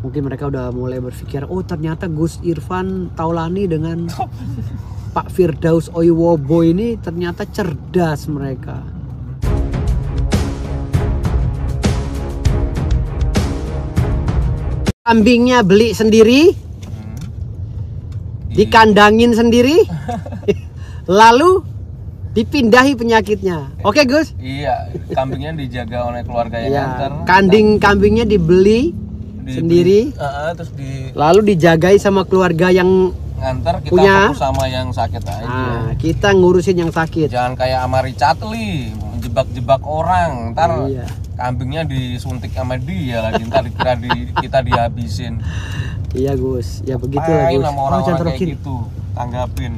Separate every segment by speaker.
Speaker 1: Mungkin mereka udah mulai berpikir, oh ternyata Gus Irfan Taulani dengan Pak Firdaus Oiwobo ini ternyata cerdas mereka. Kambingnya beli sendiri, dikandangin sendiri, lalu dipindahi penyakitnya. Oke Gus?
Speaker 2: Iya, kambingnya dijaga oleh keluarga yang nganter.
Speaker 1: Kambingnya dibeli sendiri,
Speaker 2: terus
Speaker 1: lalu dijagai sama keluarga yang
Speaker 2: nganter. Kita
Speaker 1: punya
Speaker 2: fokus sama yang sakit aja.
Speaker 1: Kita ngurusin yang sakit.
Speaker 2: Jangan kayak sama Richard Lee menjebak-jebak orang, ntar kambingnya disuntik sama dia lagi, ntar kita dihabisin.
Speaker 1: Iya Gus, ya begitulah Gus.
Speaker 2: Orang-orang kayak gitu tanggapin.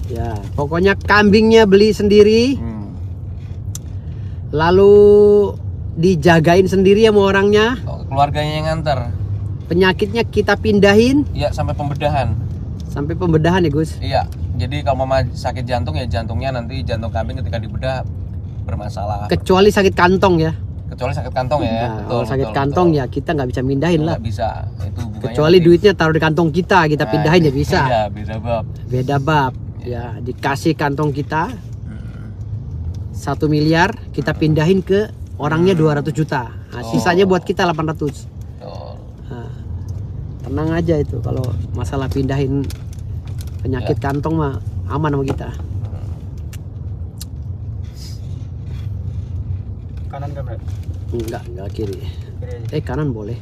Speaker 1: Ya, pokoknya kambingnya beli sendiri, lalu dijagain sendiri sama orangnya.
Speaker 2: Keluarganya yang nganter.
Speaker 1: Penyakitnya kita pindahin.
Speaker 2: Iya, sampai pembedahan.
Speaker 1: Sampai pembedahan ya Gus?
Speaker 2: Iya, jadi kalau mama sakit jantung ya jantungnya nanti jantung kambing ketika dibedah bermasalah.
Speaker 1: Kecuali sakit kantong ya.
Speaker 2: Kecuali sakit kantong ya.
Speaker 1: Nah, kalau sakit kantong ya kita nggak bisa mindahin lah.
Speaker 2: Nggak bisa. Itu
Speaker 1: kecuali duitnya taruh di kantong kita pindahin ya bisa.
Speaker 2: Iya, beda bab.
Speaker 1: Beda bab. Ya, dikasih kantong kita 1 miliar, kita pindahin ke orangnya 200 juta. Nah, sisanya buat kita 800. Nah, tenang aja itu kalau masalah pindahin penyakit kantong mah aman sama kita.
Speaker 3: Kanan kan, Bro?
Speaker 1: Enggak kiri. Kanan boleh.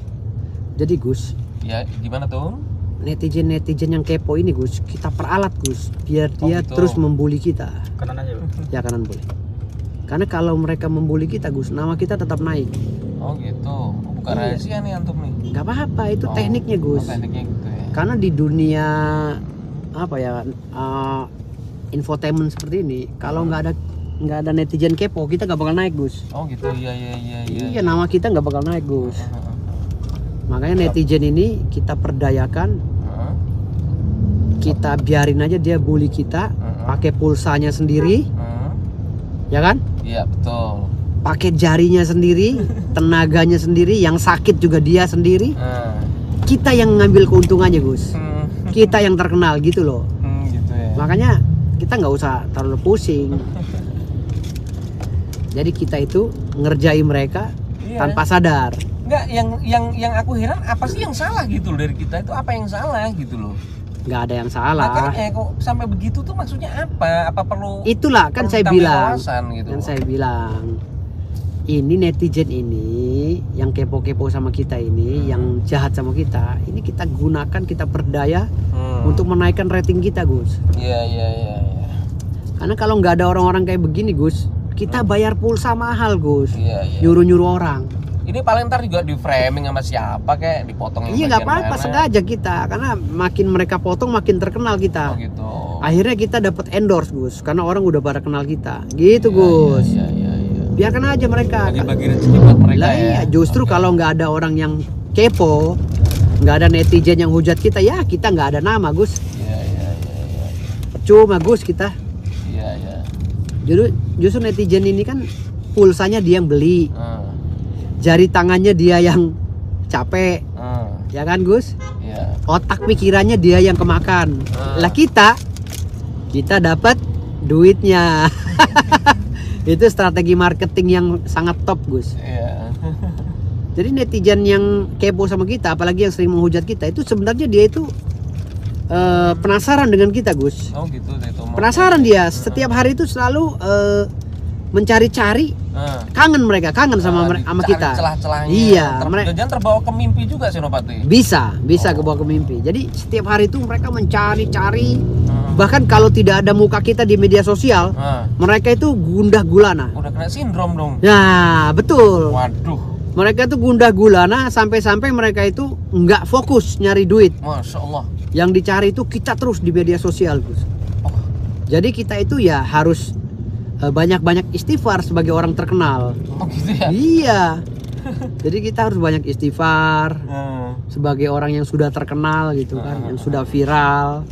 Speaker 1: Jadi Gus,
Speaker 2: ya gimana tuh?
Speaker 1: Netizen yang kepo ini Gus, kita peralat Gus, biar dia terus membuli kita.
Speaker 3: Kanan aja, Bro.
Speaker 1: Ya kanan boleh. Karena kalau mereka membuli kita Gus, nama kita tetap naik.
Speaker 2: Oh gitu. Bukan rahasia nih antum nih.
Speaker 1: Gak apa-apa, itu tekniknya Gus.
Speaker 2: Tekniknya gitu ya.
Speaker 1: Karena di dunia apa ya, infotainment seperti ini, kalau nggak ada netizen kepo, kita nggak bakal naik Gus.
Speaker 2: Oh gitu. Iya,
Speaker 1: nama kita nggak bakal naik Gus. Makanya netizen ini kita perdayakan, kita biarin aja dia bully kita, pakai pulsanya sendiri, ya kan?
Speaker 2: Iya betul.
Speaker 1: Pakai jarinya sendiri, tenaganya sendiri, yang sakit juga dia sendiri. Kita yang ngambil keuntungannya Gus. Kita yang terkenal gitu loh.
Speaker 2: Gitu ya.
Speaker 1: Makanya kita nggak usah terlalu pusing. Jadi kita itu ngerjain mereka tanpa sadar.
Speaker 2: Enggak, yang aku heran apa sih yang salah gitu loh dari kita itu, apa yang salah gitu loh.
Speaker 1: Nggak ada yang salah.
Speaker 2: Makanya kok sampai begitu tuh maksudnya apa? Apa perlu?
Speaker 1: Itulah kan saya bilang.
Speaker 2: Gitu.
Speaker 1: Kan saya bilang. Ini netizen ini yang kepo-kepo sama kita ini, yang jahat sama kita, ini kita gunakan, kita berdaya untuk menaikkan rating kita Gus.
Speaker 2: Iya.
Speaker 1: Karena kalau nggak ada orang-orang kayak begini Gus, kita bayar pulsa mahal Gus.
Speaker 2: Iya.
Speaker 1: Nyuruh-nyuruh orang.
Speaker 2: Ini paling ntar juga di framing sama siapa kayak dipotong.
Speaker 1: Iya nggak apa-apa, sengaja kita, karena makin mereka potong makin terkenal kita.
Speaker 2: Oh gitu.
Speaker 1: Akhirnya kita dapat endorse Gus, karena orang udah pada kenal kita. Gitu Gus.
Speaker 2: Iya.
Speaker 1: Biarkan aja mereka.
Speaker 2: Bagi-bagi rezeki buat mereka ya.
Speaker 1: Iya, justru kalau nggak ada orang yang kepo, nggak ada netizen yang hujat kita, ya kita nggak ada nama Gus.
Speaker 2: Iya.
Speaker 1: Percuma Gus kita.
Speaker 2: Iya.
Speaker 1: Justru netizen ini kan pulsanya dia yang beli. Jari tangannya dia yang capek, ya kan Gus?
Speaker 2: Iya.
Speaker 1: Otak pikirannya dia yang kemakan. Lah kita dapat duitnya. Itu strategi marketing yang sangat top Gus.
Speaker 2: Iya.
Speaker 1: Jadi netizen yang kepo sama kita, apalagi yang sering menghujat kita, itu sebenarnya dia itu penasaran dengan kita Gus.
Speaker 2: Oh gitu.
Speaker 1: Penasaran dia. Setiap hari itu selalu mencari-cari, kangen sama kita.
Speaker 2: Celah-celahnya.
Speaker 1: Iya,
Speaker 2: jangan terbawa ke mimpi juga Senopati.
Speaker 1: Bisa kebawa ke mimpi. Jadi setiap hari itu mereka mencari-cari. Bahkan kalau tidak ada muka kita di media sosial, mereka itu gundah gulana.
Speaker 2: Udah kena sindrom dong.
Speaker 1: Nah, betul.
Speaker 2: Waduh.
Speaker 1: Mereka itu gundah gulana sampai mereka itu nggak fokus nyari duit.
Speaker 2: Masya Allah.
Speaker 1: Yang dicari itu kita terus di media sosial Gus. Jadi kita itu ya harus banyak-banyak istighfar sebagai orang terkenal.
Speaker 2: Oh gitu ya?
Speaker 1: Iya. Jadi kita harus banyak istighfar sebagai orang yang sudah terkenal gitu kan, yang sudah viral.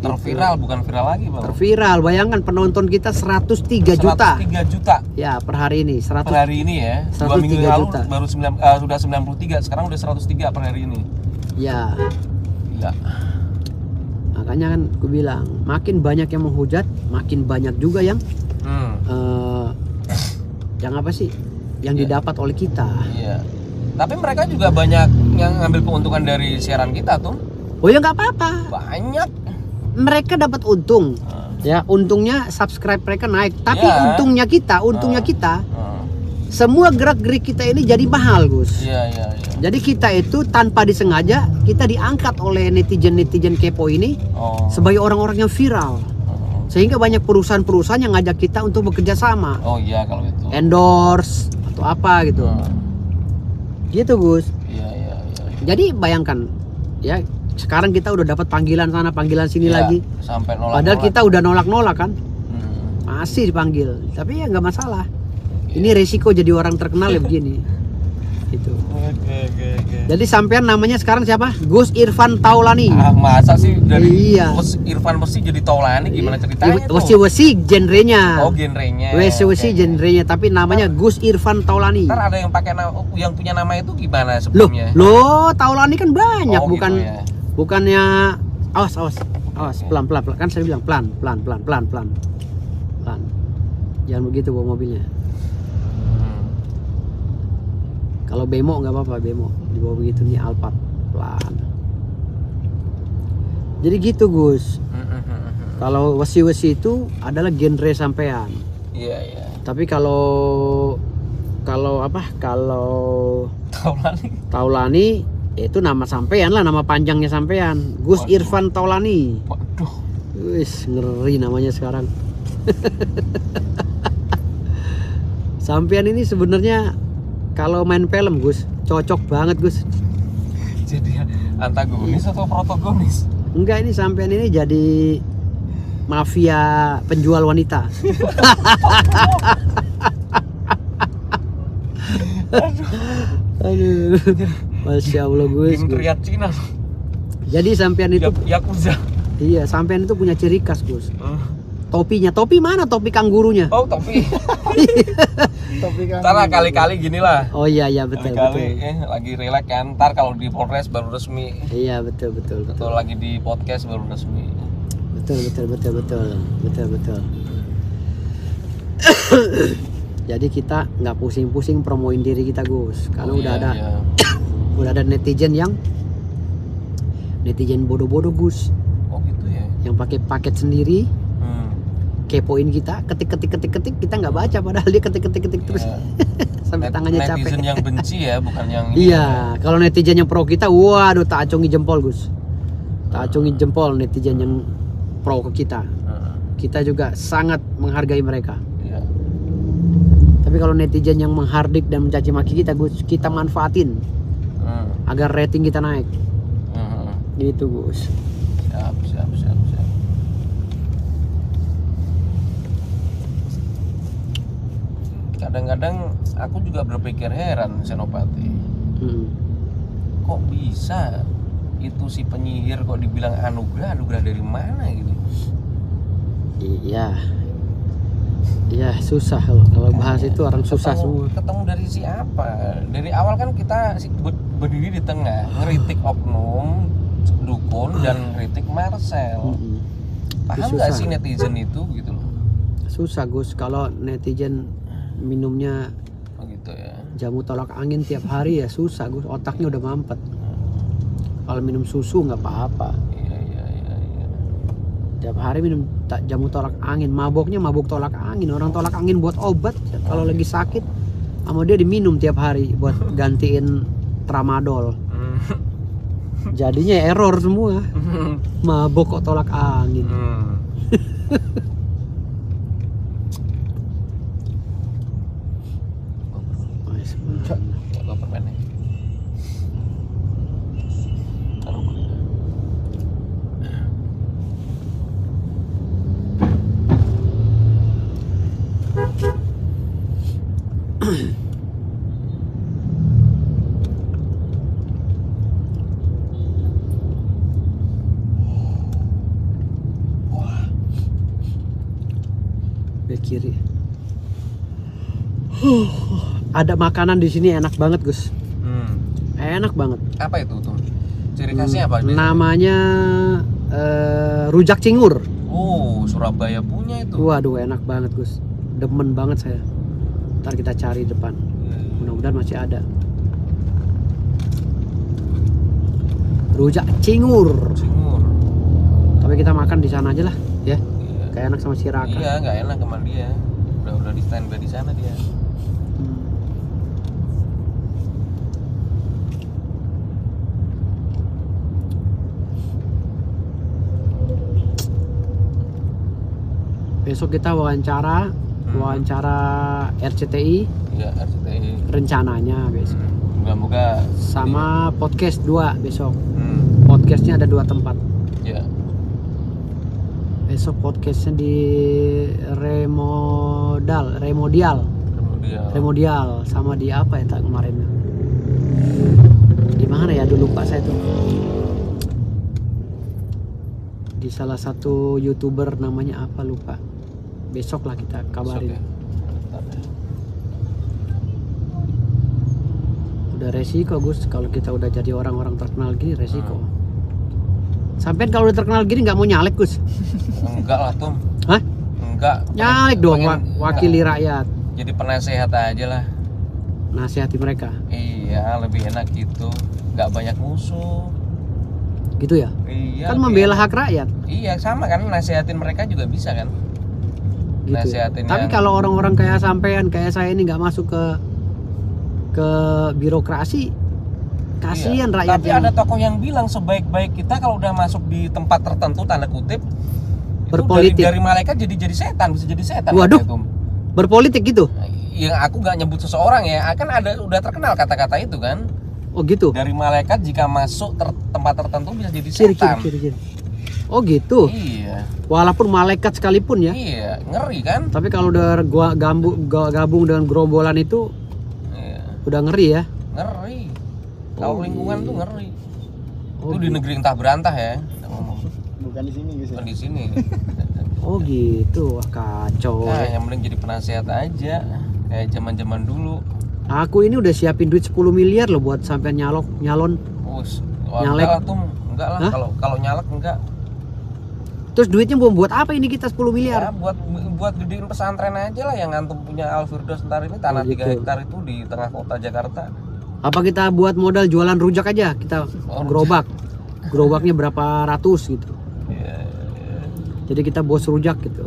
Speaker 2: Terviral, bukan viral lagi bang.
Speaker 1: Terviral, bayangkan penonton kita 103 juta.
Speaker 2: 103 juta.
Speaker 1: Ya per hari ini.
Speaker 2: Per hari ini ya. 2 minggu
Speaker 1: 103
Speaker 2: lalu
Speaker 1: juta.
Speaker 2: baru sudah 93, sekarang udah 103 per hari ini.
Speaker 1: Ya.
Speaker 2: Gila.
Speaker 1: Makanya kan aku bilang, makin banyak yang menghujat, makin banyak juga yang yang apa sih? Yang didapat oleh kita.
Speaker 2: Iya. Tapi mereka juga banyak yang ngambil keuntungan dari siaran kita tuh.
Speaker 1: Oh ya nggak apa-apa.
Speaker 2: Banyak.
Speaker 1: Mereka dapat untung. Ya, untungnya subscribe mereka naik. Tapi
Speaker 2: Ya.
Speaker 1: untungnya kita, semua gerak-gerik kita ini jadi mahal, Gus.
Speaker 2: Iya.
Speaker 1: Jadi kita itu tanpa disengaja kita diangkat oleh netizen kepo ini sebagai orang-orang yang viral. Sehingga banyak perusahaan-perusahaan yang ngajak kita untuk bekerja sama.
Speaker 2: Oh iya kalau itu.
Speaker 1: Endorse atau apa gitu. Gitu, Gus.
Speaker 2: Iya.
Speaker 1: Jadi bayangkan ya, sekarang kita udah dapat panggilan sana, panggilan sini
Speaker 2: Iya,
Speaker 1: lagi.
Speaker 2: Sampai nolak.
Speaker 1: Padahal kita udah nolak-nolak kan. Masih dipanggil. Tapi ya nggak masalah. Ini resiko jadi orang terkenal ya begini. Gitu.
Speaker 2: Oke.
Speaker 1: Jadi sampean namanya sekarang siapa? Gus Irfan Taulani.
Speaker 2: Masa sih dari
Speaker 1: Iya.
Speaker 2: Irfan Besi jadi Taulani gimana ceritanya tuh?
Speaker 1: Wesi genrenya.
Speaker 2: Oh, genrenya.
Speaker 1: Wesi genrenya, tapi namanya Gus Irfan Taulani.
Speaker 2: Ntar ada yang pakai yang punya nama itu gimana
Speaker 1: Loh,
Speaker 2: sebelumnya?
Speaker 1: Taulani kan banyak,
Speaker 2: Oh,
Speaker 1: bukan
Speaker 2: gitu ya.
Speaker 1: bukannya awas, pelan. Kan saya bilang pelan. Jangan begitu bawa mobilnya. Kalau bemo nggak apa-apa, bemo dibawa begitu nih Alphard pelan. Jadi gitu, Gus. Kalau wesi itu adalah genre sampean.
Speaker 2: Iya.
Speaker 1: Tapi kalau Taulani itu nama sampean lah, nama panjangnya sampean. Gus
Speaker 2: Waduh.
Speaker 1: Irfan Taulani.
Speaker 2: Waduh.
Speaker 1: Wis, ngeri namanya sekarang. Sampean ini sebenarnya kalau main film, Gus, cocok banget, Gus.
Speaker 2: Jadi antagonis atau protagonis?
Speaker 1: Enggak, ini sampean ini jadi mafia penjual wanita. Aduh. Masya Allah, Gus.
Speaker 2: Geng teriak Cina.
Speaker 1: Jadi sampean itu
Speaker 2: Yakuza.
Speaker 1: iya, sampean itu punya ciri khas, Gus. Topinya, topi mana topi kanggurunya?
Speaker 2: Oh, topi.
Speaker 1: Topi
Speaker 2: Ntar kali-kali gini lah.
Speaker 1: Oh iya betul.
Speaker 2: Kali-kali lagi relax kan. Ntar kalau di Polres baru resmi.
Speaker 1: Iya betul.
Speaker 2: Atau lagi di podcast baru resmi.
Speaker 1: Betul. Jadi kita nggak pusing-pusing promoin diri kita, Gus. Karena udah ada netizen bodoh-bodoh, Gus.
Speaker 2: Oh gitu ya.
Speaker 1: Yang pakai paket sendiri, kepoin kita, ketik kita nggak baca, padahal dia ketik terus sampai tangannya capek.
Speaker 2: Netizen yang benci ya, bukan yang
Speaker 1: Iya, kalau netizen yang pro kita, waduh, tak acungi jempol, Gus. Tak acungi jempol netizen yang pro ke kita. Kita juga sangat menghargai mereka.
Speaker 2: Iya.
Speaker 1: Tapi kalau netizen yang menghardik dan mencaci maki kita, Gus, kita manfaatin agar rating kita naik. Gitu, Gus.
Speaker 2: Siap. Kadang-kadang aku juga berpikir heran, Senopati. Kok bisa itu si penyihir kok dibilang anugerah dari mana gitu?
Speaker 1: Iya, susah kalau bahas itu orang susah semua.
Speaker 2: Ketemu dari siapa? Dari awal kan kita berdiri di tengah, ngeritik oknum, dukun, dan ngeritik Marcel. Paham nggak sih netizen itu gitu loh?
Speaker 1: Susah, Gus, kalau netizen minumnya
Speaker 2: gitu ya.
Speaker 1: Jamu tolak angin tiap hari ya susah, Gus, otaknya udah mampet. Kalau minum susu nggak apa-apa.
Speaker 2: Iya.
Speaker 1: Tiap hari minum jamu tolak angin, maboknya mabuk tolak angin. Orang tolak angin buat obat. Kalau lagi sakit, sama dia diminum tiap hari buat gantiin tramadol. Jadinya error semua. Mabok kok tolak angin.
Speaker 2: Coba permennya.
Speaker 1: kiri. Ada makanan di sini enak banget Gus. Enak banget.
Speaker 2: Apa itu tuh? Ciri khasnya apa?
Speaker 1: Namanya rujak cingur.
Speaker 2: Oh, Surabaya punya itu.
Speaker 1: Waduh, enak banget Gus. Demen banget saya. Ntar kita cari depan. Mudah-mudahan masih ada. Rujak cingur.
Speaker 2: Cingur.
Speaker 1: Tapi kita makan di sana aja lah, ya.
Speaker 2: Iya.
Speaker 1: Kayak enak sama si Raka.
Speaker 2: Iya, nggak enak sama dia. Udah di standby di sana dia.
Speaker 1: Besok kita wawancara RCTI.
Speaker 2: Iya, RCTI.
Speaker 1: Rencananya besok.
Speaker 2: Moga-moga
Speaker 1: Sama podcast 2 besok. Podcastnya ada 2 tempat.
Speaker 2: Ya.
Speaker 1: Besok podcastnya di Remodial sama di apa ya kemarin? Di mana ya dulu lupa saya tuh. Di salah satu YouTuber namanya apa lupa. Besok lah kita kabarin.
Speaker 2: Besok ya.
Speaker 1: Udah resiko Gus kalau kita udah jadi orang-orang terkenal gini, resiko. Sampai kalau udah terkenal gini nggak mau nyalek Gus?
Speaker 2: Enggak lah Tom.
Speaker 1: Hah?
Speaker 2: Enggak.
Speaker 1: Nyalek dong, wakili
Speaker 2: enggak.
Speaker 1: rakyat.
Speaker 2: Jadi penasehat aja lah.
Speaker 1: Nasihati mereka.
Speaker 2: Iya, lebih enak gitu. Nggak banyak musuh.
Speaker 1: Gitu ya?
Speaker 2: Iya.
Speaker 1: Kan
Speaker 2: lebih
Speaker 1: membela
Speaker 2: enak.
Speaker 1: hak rakyat.
Speaker 2: Iya, sama kan, nasehatin mereka juga bisa kan.
Speaker 1: Gitu.
Speaker 2: Nasehatin
Speaker 1: Tapi
Speaker 2: yang-
Speaker 1: kalau orang-orang kayak sampean kayak saya ini nggak masuk ke birokrasi, kasihan
Speaker 2: Iya.
Speaker 1: rakyat.
Speaker 2: Tapi ada tokoh yang bilang sebaik-baik kita kalau udah masuk di tempat tertentu tanda kutip itu
Speaker 1: Berpolitik.
Speaker 2: dari malaikat jadi setan, bisa jadi setan.
Speaker 1: Waduh.
Speaker 2: katanya, Tom.
Speaker 1: Berpolitik gitu.
Speaker 2: Yang aku nggak nyebut seseorang ya, kan ada udah terkenal kata-kata itu kan.
Speaker 1: Oh gitu.
Speaker 2: Dari malaikat jika masuk tempat tertentu bisa jadi
Speaker 1: Kiri.
Speaker 2: setan.
Speaker 1: Oh gitu.
Speaker 2: Iya.
Speaker 1: Walaupun malaikat sekalipun ya.
Speaker 2: Iya, ngeri kan?
Speaker 1: Tapi kalau udah gabung dengan gerombolan itu
Speaker 2: Iya,
Speaker 1: udah ngeri ya.
Speaker 2: ngeri. Kalau
Speaker 1: Oh,
Speaker 2: lingkungan
Speaker 1: iya.
Speaker 2: tuh ngeri.
Speaker 1: Oh,
Speaker 2: Itu di negeri entah berantah ya.
Speaker 3: Bukan di sini guys.
Speaker 2: Bukan di sini.
Speaker 1: Oh gitu. Wah kacau.
Speaker 2: Nah, yang penting jadi penasehat aja. Kayak zaman-zaman dulu.
Speaker 1: Aku ini udah siapin duit 10 miliar loh buat sampai nyalon.
Speaker 2: Us,
Speaker 1: Nyalek.
Speaker 2: enggak lah tuh, enggak lah.
Speaker 1: Hah?
Speaker 2: Kalau nyalek enggak.
Speaker 1: Terus duitnya mau buat apa ini kita 10 miliar?
Speaker 2: Ya, buat gedein pesantren aja lah yang antum punya Al Firdaus ntar ini tanah
Speaker 1: Oh, gitu.
Speaker 2: 3 hektar itu di tengah kota Jakarta.
Speaker 1: Apa kita buat modal jualan rujak aja? Kita
Speaker 2: Oh,
Speaker 1: gerobak. Gerobaknya berapa ratus gitu.
Speaker 2: Iya.
Speaker 1: Jadi kita bos rujak gitu.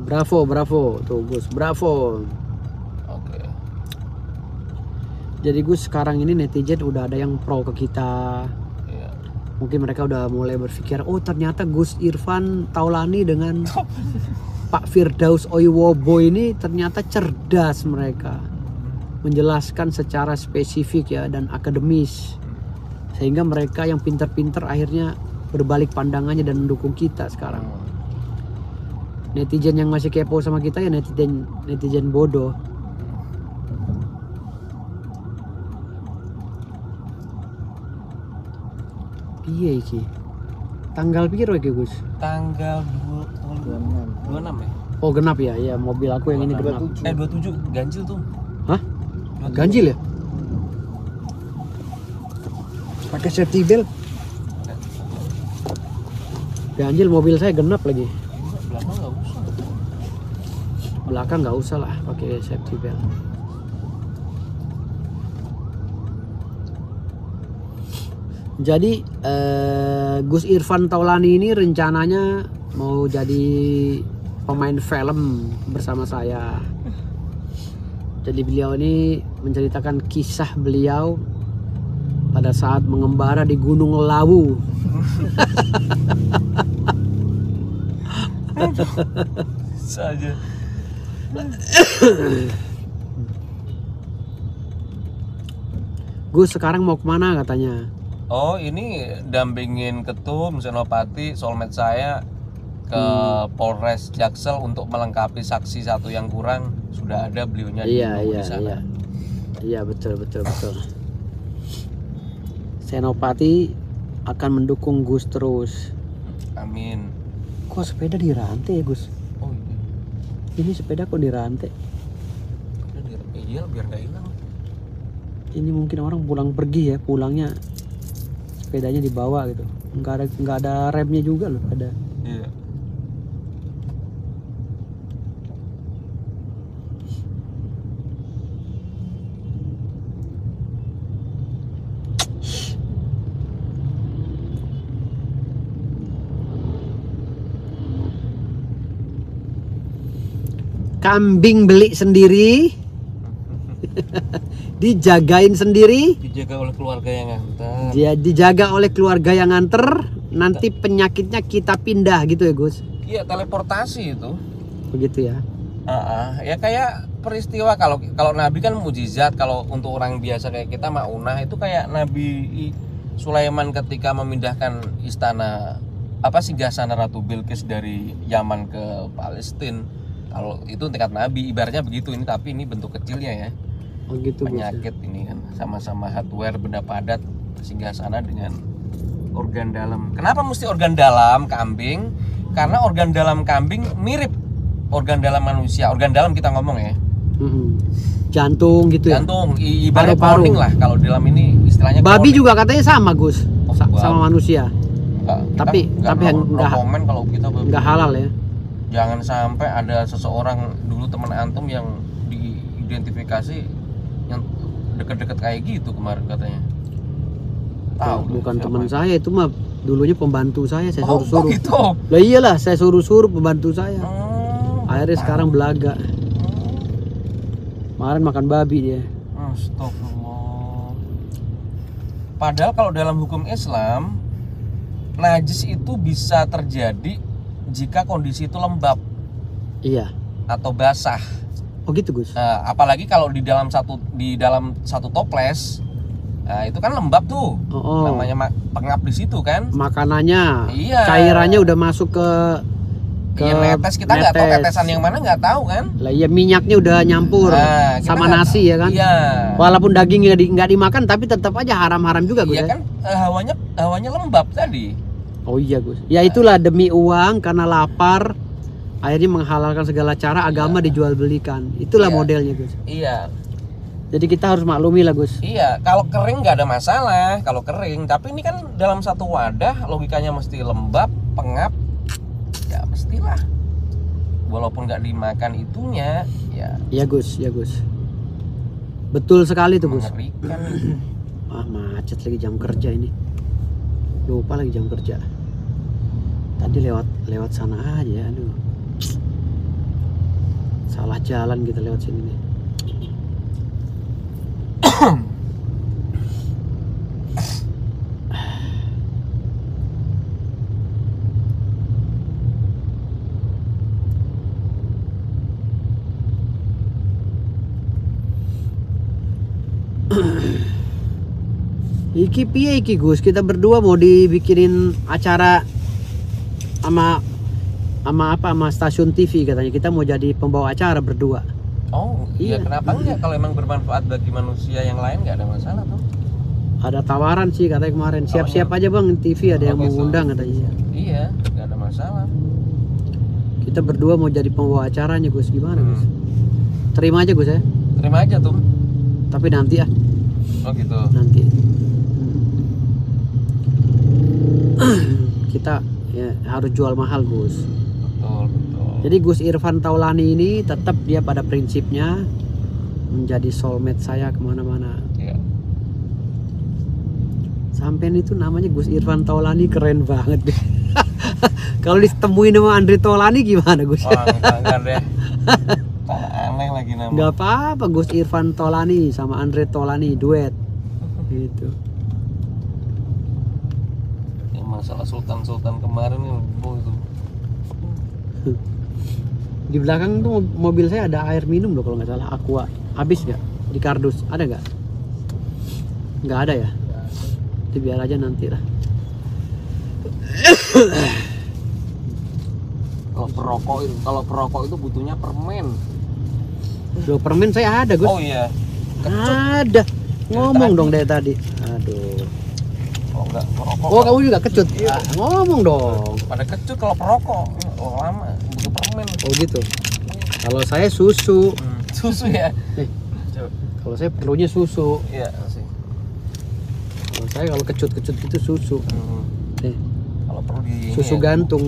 Speaker 1: Bravo tuh Gus, bravo.
Speaker 2: Oke.
Speaker 1: Jadi Gus sekarang ini netizen udah ada yang pro ke kita.
Speaker 2: Iya.
Speaker 1: Mungkin mereka udah mulai berpikir, oh ternyata Gus Irfan Taulani dengan Pak Firdaus Oiwobo ini ternyata cerdas mereka. Menjelaskan secara spesifik ya dan akademis. Sehingga mereka yang pintar-pintar akhirnya berbalik pandangannya dan mendukung kita sekarang. Netizen yang masih kepo sama kita ya netizen bodoh. Piye iki? Tanggal piro iki, Gus?
Speaker 2: Tanggal 26 ya?
Speaker 1: Oh, genap ya? Ya, mobil aku yang ini genap.
Speaker 2: 27 ganjil tuh.
Speaker 1: Hah?
Speaker 2: 27.
Speaker 1: Ganjil ya? Pakai safety belt? Ganjil mobil saya genap lagi.
Speaker 2: Belakang nggak usah.
Speaker 1: Belakang nggak usah lah pakai safety belt. Jadi Gus Irfan Taulani ini rencananya mau jadi pemain film bersama saya. Jadi beliau ini menceritakan kisah beliau pada saat mengembara di Gunung Lawu.
Speaker 2: Saja.
Speaker 1: Gus sekarang mau kemana katanya?
Speaker 2: Oh, ini dampingin ketum Senopati, soulmate saya ke Polres Jaksel untuk melengkapi saksi satu yang kurang. Sudah ada beliaunya
Speaker 1: Iya,
Speaker 2: di sana.
Speaker 1: Iya, betul. Senopati akan mendukung Gus terus.
Speaker 2: Amin.
Speaker 1: Kok sepeda dirantai ya, Gus?
Speaker 2: Oh iya.
Speaker 1: Ini sepeda kok dirantai?
Speaker 2: Iya, biar nggak hilang.
Speaker 1: Ini mungkin orang pulang pergi ya, pulangnya sepedanya dibawa gitu. Nggak ada remnya juga loh, ada.
Speaker 2: Iya.
Speaker 1: Kambing beli sendiri, dijagain sendiri,
Speaker 2: Dijaga oleh keluarga yang ngantar.
Speaker 1: dia dijaga oleh keluarga yang nganter. Nanti penyakitnya kita pindah gitu ya, Gus?
Speaker 2: Iya, teleportasi itu.
Speaker 1: Begitu ya?
Speaker 2: Ya kayak peristiwa kalau Nabi kan mujizat, kalau untuk orang biasa kayak kita maunah itu kayak Nabi Sulaiman ketika memindahkan istana singgasana Ratu Bilqis dari Yaman ke Palestina. Kalau itu tingkat Nabi, ibaratnya begitu. Ini tapi ini bentuk kecilnya ya.
Speaker 1: Oh gitu.
Speaker 2: Penyakit ini kan sama-sama hardware benda padat singgasana dengan organ dalam. Kenapa mesti organ dalam kambing? Karena organ dalam kambing mirip organ dalam manusia. Organ dalam kita ngomong ya.
Speaker 1: Jantung gitu ya.
Speaker 2: Jantung, ibarat
Speaker 1: Paru-paru.
Speaker 2: cloning lah kalau dalam ini istilahnya.
Speaker 1: Babi
Speaker 2: cloning.
Speaker 1: juga katanya sama, Gus.
Speaker 2: Oh,
Speaker 1: Sama manusia.
Speaker 2: Tapi
Speaker 1: nggak
Speaker 2: komen kalau kita babi.
Speaker 1: nggak halal ya.
Speaker 2: Jangan sampai ada seseorang dulu teman antum yang diidentifikasi yang deket-deket kayak gitu kemarin katanya. Tahu
Speaker 1: Bukan
Speaker 2: siapa?
Speaker 1: teman saya, itu mah dulunya pembantu saya suruh-suruh.
Speaker 2: gitu.
Speaker 1: Lah iyalah, saya suruh-suruh pembantu saya.
Speaker 2: Oh,
Speaker 1: Akhirnya sekarang belaga. Kemarin makan babi dia.
Speaker 2: Astagfirullah. Padahal kalau dalam hukum Islam, najis itu bisa terjadi jika kondisi itu lembab
Speaker 1: Iya.
Speaker 2: atau basah.
Speaker 1: Oh gitu, Gus.
Speaker 2: Nah, apalagi kalau di dalam satu toples, nah, itu kan lembab tuh.
Speaker 1: Oh.
Speaker 2: Namanya pengap di situ kan.
Speaker 1: Makanannya,
Speaker 2: Iya.
Speaker 1: cairannya udah masuk ke
Speaker 2: Iya, netes, kita nggak tahu
Speaker 1: netes.
Speaker 2: tetesan yang mana, nggak tahu kan.
Speaker 1: Lah iya, minyaknya udah nyampur
Speaker 2: Nah, kita
Speaker 1: sama
Speaker 2: nggak
Speaker 1: nasi
Speaker 2: tahu.
Speaker 1: ya kan.
Speaker 2: Iya.
Speaker 1: Walaupun dagingnya nggak dimakan, tapi tetap aja haram-haram juga, Gus.
Speaker 2: Iya
Speaker 1: Ya?
Speaker 2: kan, hawanya lembab tadi.
Speaker 1: Oh iya, Gus. Ya itulah, demi uang karena lapar akhirnya menghalalkan segala cara, agama dijual belikan. Itulah
Speaker 2: Iya.
Speaker 1: modelnya, Gus.
Speaker 2: Iya.
Speaker 1: Jadi kita harus maklumi lah, Gus.
Speaker 2: Iya, kalau kering nggak ada masalah, kalau kering. Tapi ini kan dalam satu wadah, logikanya mesti lembab, pengap, ya mestilah. Walaupun nggak dimakan itunya, ya
Speaker 1: Ya, Gus, ya, Gus. Betul sekali tuh, Gus.
Speaker 2: mengerikan.
Speaker 1: Ah, macet lagi jam kerja ini. Lupa lagi jam kerja. Tadi lewat sana aja, aduh. Salah jalan kita lewat sini nih. Iki piye iki, Gus? Kita berdua mau dibikinin acara sama stasiun TV katanya. Kita mau jadi pembawa acara berdua.
Speaker 2: Oh iya,
Speaker 1: Iya.
Speaker 2: kenapa enggak? Kalau emang bermanfaat bagi manusia yang lain nggak ada masalah tuh.
Speaker 1: Ada tawaran sih katanya kemarin. Siap-siap aja Bang, TV ada yang
Speaker 2: Oh,
Speaker 1: mau
Speaker 2: gitu.
Speaker 1: ngundang katanya.
Speaker 2: Iya, nggak ada masalah.
Speaker 1: Kita berdua mau jadi pembawa acaranya, Gus. Gimana, Gus? Terima aja, Gus ya.
Speaker 2: Terima aja tuh.
Speaker 1: Tapi nanti ya,
Speaker 2: Oh gitu.
Speaker 1: nanti. Kita ya harus jual mahal, Gus.
Speaker 2: Betul.
Speaker 1: Jadi Gus Irfan Taulani ini tetap dia pada prinsipnya menjadi soulmate saya kemana-mana.
Speaker 2: Iya.
Speaker 1: Sampean itu namanya Gus Irfan Taulani, keren banget deh. Kalau ditemuin sama Andre Taulani gimana, Gus?
Speaker 2: Wah, enggak deh. Aneh lagi nama.
Speaker 1: Nggak apa-apa, Gus Irfan Taulani sama Andre Taulani duet. Gitu.
Speaker 2: Ya, masalah Sultan kemarin yang itu.
Speaker 1: Di belakang tuh mobil saya ada air minum loh kalau nggak salah, Aqua. Habis nggak di kardus? Ada nggak? Nggak ada ya? Itu biar aja nanti lah.
Speaker 2: Kalau perokok itu butuhnya permen.
Speaker 1: Loh, permen saya ada, Gus.
Speaker 2: Oh iya.
Speaker 1: Ada. Ngomong dong dari tadi. Aduh.
Speaker 2: Kalau enggak perokok.
Speaker 1: Oh, kamu juga kecut. Ngomong dong.
Speaker 2: Pada kecut kalau perokok. Oh, lama butuh permen.
Speaker 1: Oh gitu. Kalau saya susu.
Speaker 2: Susu ya.
Speaker 1: Kalau saya perlunya susu.
Speaker 2: Iya sih.
Speaker 1: Kalau saya kalau kecut-kecut gitu susu. Nih,
Speaker 2: Kalau perlu di
Speaker 1: susu
Speaker 2: ini ya,
Speaker 1: gantung.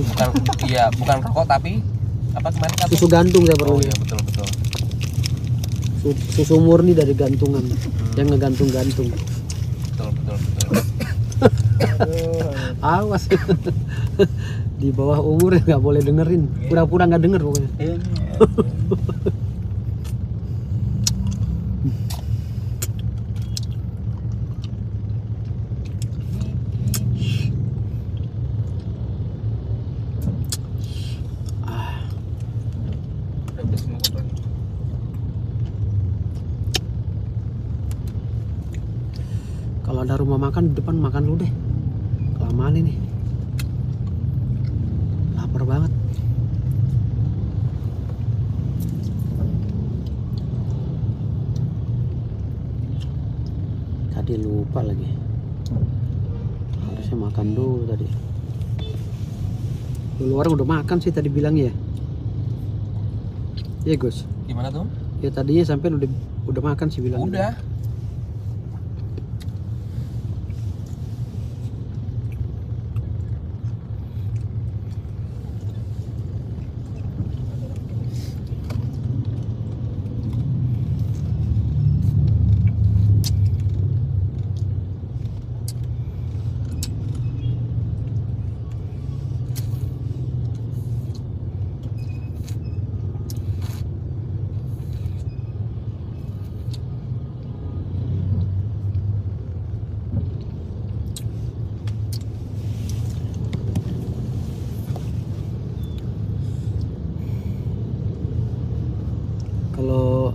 Speaker 2: bukan rokok tapi apa kemarin kata?
Speaker 1: Susu gantung saya
Speaker 2: Oh
Speaker 1: perlunya.
Speaker 2: iya betul.
Speaker 1: Susu murni dari gantungan. Yang ngegantung-gantung.
Speaker 2: Betul.
Speaker 1: Awas. Di bawah umur nggak boleh dengerin. Pura-pura nggak denger pokoknya. Kalau ada rumah makan di depan, makan dulu deh. Kelamaan ini. Lapar banget. Tadi lupa lagi. Harusnya makan dulu tadi. Dulu orang udah makan sih tadi bilang ya. Iya Gus.
Speaker 2: Gimana tuh?
Speaker 1: Ya tadinya sampai udah makan sih bilang.
Speaker 2: Udah.
Speaker 1: Kalau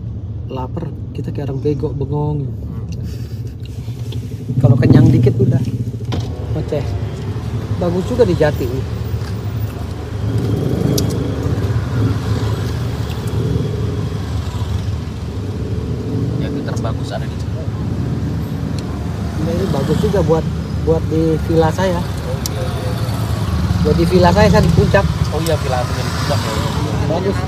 Speaker 1: lapar kita kayak orang bego bengong. Kalau kenyang dikit udah ngoceh. Bagus juga di Jati nih.
Speaker 2: Jadi terbagus ada di Cepu.
Speaker 1: Ini bagus juga buat di villa saya.
Speaker 2: Oh iya.
Speaker 1: Buat di villa saya di puncak.
Speaker 2: Oh iya villa punya di puncak ya.
Speaker 1: Bagus.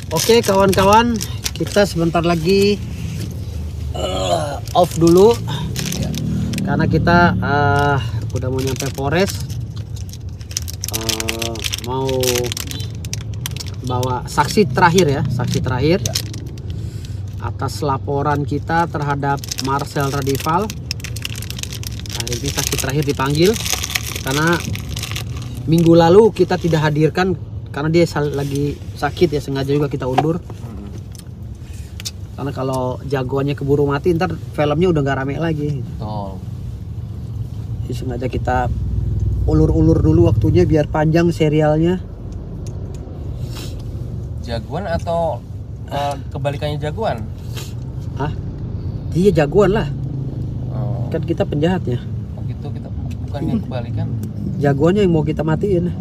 Speaker 1: Oke kawan-kawan, kita sebentar lagi off dulu ya, karena kita udah mau nyampe Polres, mau bawa saksi terakhir ya, saksi terakhir atas laporan kita terhadap Marcel Radival. Hari ini saksi terakhir dipanggil karena minggu lalu kita tidak hadirkan karena dia lagi sakit ya, sengaja juga kita undur. Karena kalau jagoannya keburu mati ntar filmnya udah nggak rame lagi.
Speaker 2: Betul.
Speaker 1: Jadi sengaja kita ulur-ulur dulu waktunya biar panjang serialnya.
Speaker 2: Jagoan atau kebalikannya jagoan?
Speaker 1: Hah? Dia jagoan lah.
Speaker 2: Oh,
Speaker 1: Kan kita penjahatnya.
Speaker 2: gitu kita bukannya kebalikan.
Speaker 1: Jagoannya yang mau kita matiin.